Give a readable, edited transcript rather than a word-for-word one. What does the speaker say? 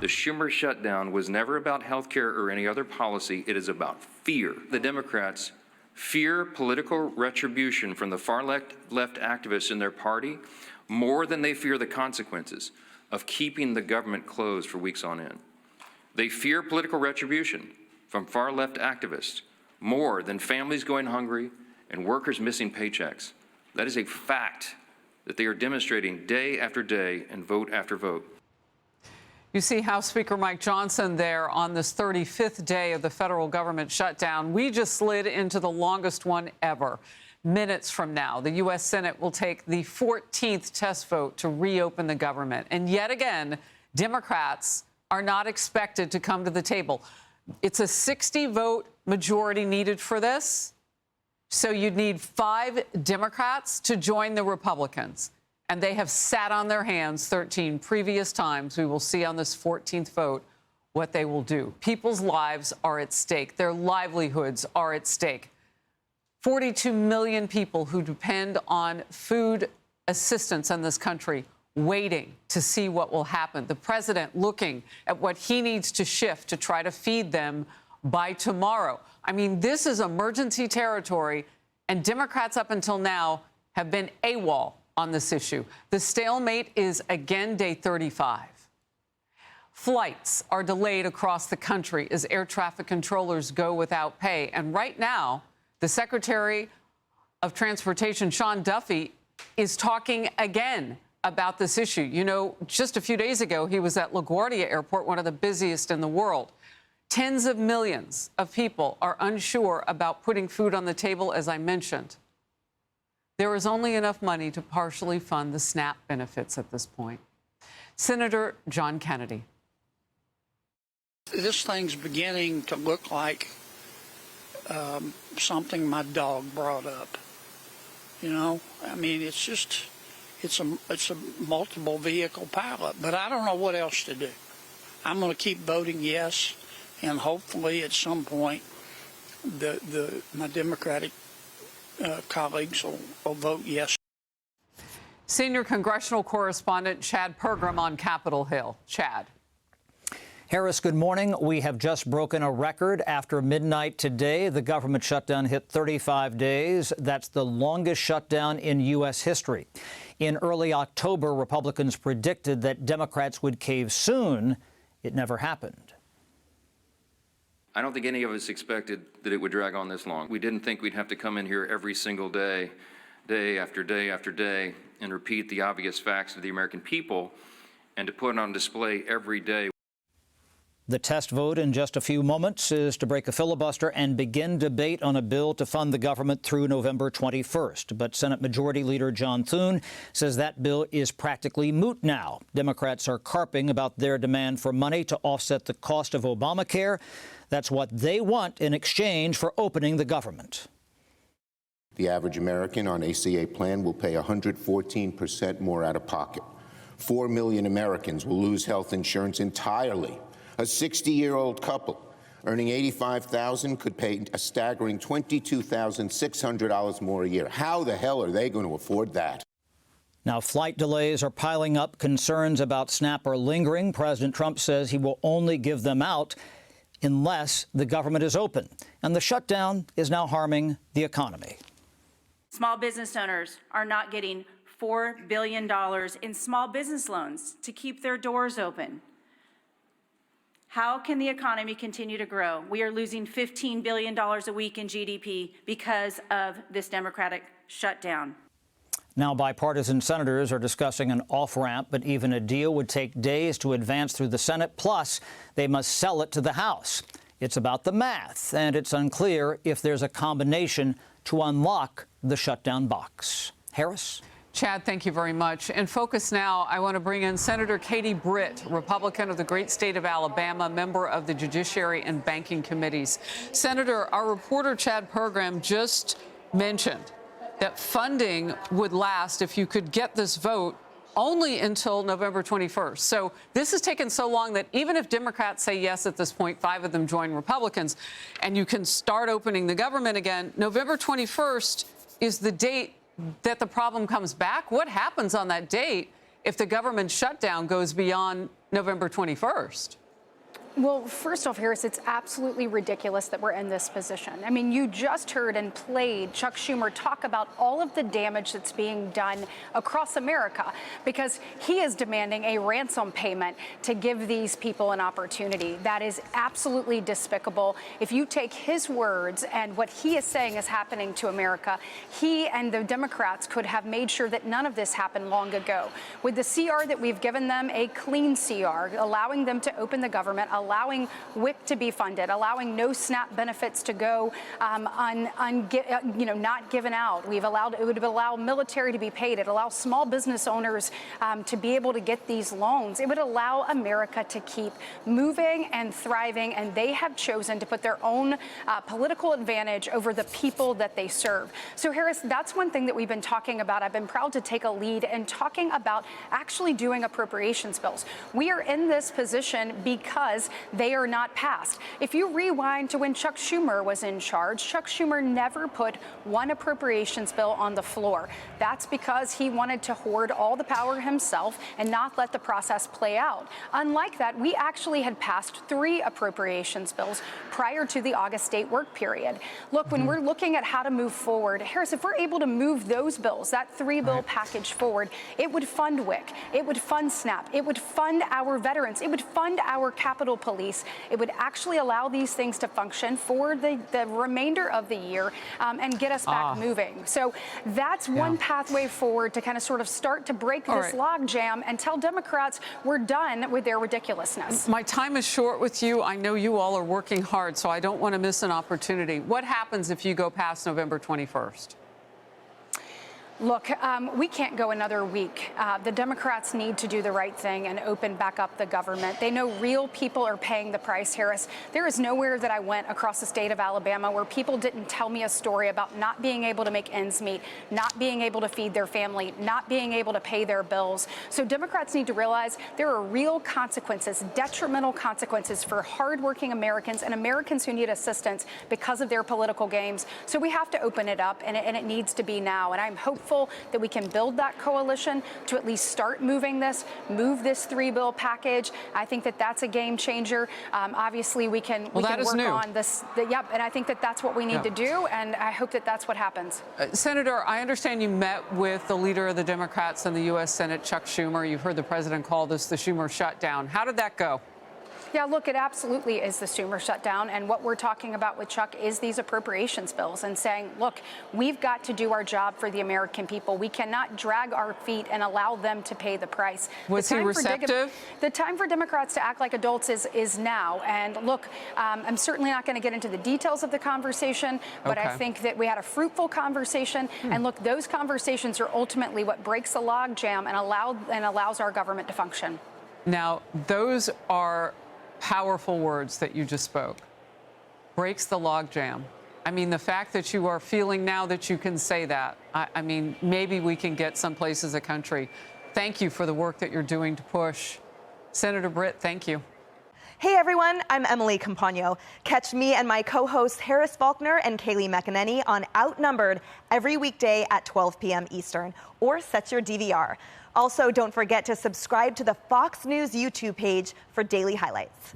The Schumer shutdown was never about health care or any other policy. It is about fear. The Democrats fear political retribution from the far-left activists in their party more than they fear the consequences of keeping the government closed for weeks on end. They fear political retribution from far-left activists more than families going hungry and workers missing paychecks. That is a fact that they are demonstrating day after day and vote after vote. You see House Speaker Mike Johnson there on this 35th day of the federal government shutdown. We just slid into the longest one ever. Minutes from now, the U.S. Senate will take the 14th test vote to reopen the government. And yet again, Democrats are not expected to come to the table. It's a 60-vote majority needed for this. So you'd need 5 Democrats to join the Republicans. And they have sat on their hands 13 previous times. We will see on this 14th vote what they will do. People's lives are at stake. Their livelihoods are at stake. 42 million people who depend on food assistance in this country waiting to see what will happen. The president looking at what he needs to shift to try to feed them by tomorrow. I mean, this is emergency territory, and Democrats up until now have been AWOL on this issue. The stalemate is again day 35. Flights are delayed across the country as air traffic controllers go without pay. And right now, the Secretary of Transportation, Sean Duffy, is talking again about this issue. You know, just a few days ago, he was at LaGuardia Airport, one of the busiest in the world. Tens of millions of people are unsure about putting food on the table, as I mentioned. There is only enough money to partially fund the SNAP benefits at this point. Senator John Kennedy. This thing's beginning to look like something my dog brought up. You know, I mean, it's a multiple vehicle pileup, but I don't know what else to do. I'm going to keep voting yes, and hopefully at some point my Democratic colleagues will vote yes. Senior congressional correspondent Chad Pergram on Capitol Hill. Chad. Harris, good morning. We have just broken a record. After midnight today, the government shutdown hit 35 days. That's the longest shutdown in U.S. history. In early October, Republicans predicted that Democrats would cave soon. It never happened. I don't think any of us expected that it would drag on this long. We didn't think we'd have to come in here every single day, day after day after day, and repeat the obvious facts to the American people and to put on display every day. The test vote in just a few moments is to break a filibuster and begin debate on a bill to fund the government through November 21st. But Senate Majority Leader John Thune says that bill is practically moot now. Democrats are carping about their demand for money to offset the cost of Obamacare. That's what they want in exchange for opening the government. The average American on ACA plan will pay 114% more out of pocket. 4 million Americans will lose health insurance entirely. A 60-year-old couple earning $85,000 could pay a staggering $22,600 more a year. How the hell are they going to afford that? Now, flight delays are piling up. Concerns about SNAP are lingering. President Trump says he will only give them out unless the government is open. And the shutdown is now harming the economy. Small business owners are not getting $4 billion in small business loans to keep their doors open. How can the economy continue to grow? We are losing $15 billion a week in GDP because of this Democratic shutdown. Now, bipartisan senators are discussing an off-ramp, but even a deal would take days to advance through the Senate. Plus, they must sell it to the House. It's about the math, and it's unclear if there's a combination to unlock the shutdown box. Harris? Chad, thank you very much. In Focus now, I want to bring in Senator Katie Britt, Republican of the great state of Alabama, member of the Judiciary and Banking Committees. Senator, our reporter Chad Pergram just mentioned that funding would last, if you could get this vote, only until November 21st. So this has taken so long that even if Democrats say yes at this point, 5 of them join Republicans, and you can start opening the government again, November 21st is the date that the problem comes back. What happens on that date if the government shutdown goes beyond November 21st. Well, first off, Harris, it's absolutely ridiculous that we're in this position. I mean, you just heard and played Chuck Schumer talk about all of the damage that's being done across America because he is demanding a ransom payment to give these people an opportunity. That is absolutely despicable. If you take his words and what he is saying is happening to America, he and the Democrats could have made sure that none of this happened long ago. With the CR that we've given them, a clean CR, allowing them to open the government, allowing WIC to be funded, allowing no SNAP benefits to go not given out. It would allow military to be paid. It allows small business owners to be able to get these loans. It would allow America to keep moving and thriving, and they have chosen to put their own political advantage over the people that they serve. So, Harris, that's one thing that we've been talking about. I've been proud to take a lead in talking about actually doing appropriations bills. We are in this position because they are not passed. If you rewind to when Chuck Schumer was in charge, Chuck Schumer never put one appropriations bill on the floor. That's because he wanted to hoard all the power himself and not let the process play out. Unlike that, we actually had passed 3 appropriations bills prior to the August state work period. Look, when we're looking at how to move forward, Harris, if we're able to move those bills, that 3-bill package forward, it would fund WIC, it would fund SNAP, it would fund our veterans, it would fund our Capitol Police. It would actually allow these things to function for the remainder of the year and get us back moving. So that's one pathway forward to kind of sort of start to break this logjam and tell Democrats we're done with their ridiculousness. My time is short with you. I know you all are working hard, so I don't want to miss an opportunity. What happens if you go past November 21st? Look, we can't go another week. The Democrats need to do the right thing and open back up the government. They know real people are paying the price, Harris. There is nowhere that I went across the state of Alabama where people didn't tell me a story about not being able to make ends meet, not being able to feed their family, not being able to pay their bills. So Democrats need to realize there are real consequences, detrimental consequences for hardworking Americans and Americans who need assistance because of their political games. So we have to open it up, and it needs to be now. And I'm hopeful that we can build that coalition to at least start moving this, move this 3-bill package. I think that that's a game changer. Obviously, we can work on this. And I think that that's what we need to do, and I hope that that's what happens. Senator, I understand you met with the leader of the Democrats in the U.S. Senate, Chuck Schumer. You've heard the president call this the Schumer shutdown. How did that go? Yeah, look, it absolutely is the Schumer shutdown. And what we're talking about with Chuck is these appropriations bills and saying, look, we've got to do our job for the American people. We cannot drag our feet and allow them to pay the price. Was he receptive? The time for Democrats to act like adults is now. And look, I'm certainly not going to get into the details of the conversation, but I think that we had a fruitful conversation. And look, those conversations are ultimately what breaks the logjam and allows our government to function. Now, those are powerful words that you just spoke. Breaks the logjam. I mean, the fact that you are feeling now that you can say that, I mean, maybe we can get someplace as a country. Thank you for the work that you're doing to push. Senator Britt, thank you. Hey everyone, I'm Emily Campagno. Catch me and my co-hosts Harris Faulkner and Kaylee McEnany on Outnumbered every weekday at 12 p.m. Eastern, or set your DVR. Also, don't forget to subscribe to the Fox News YouTube page for daily highlights.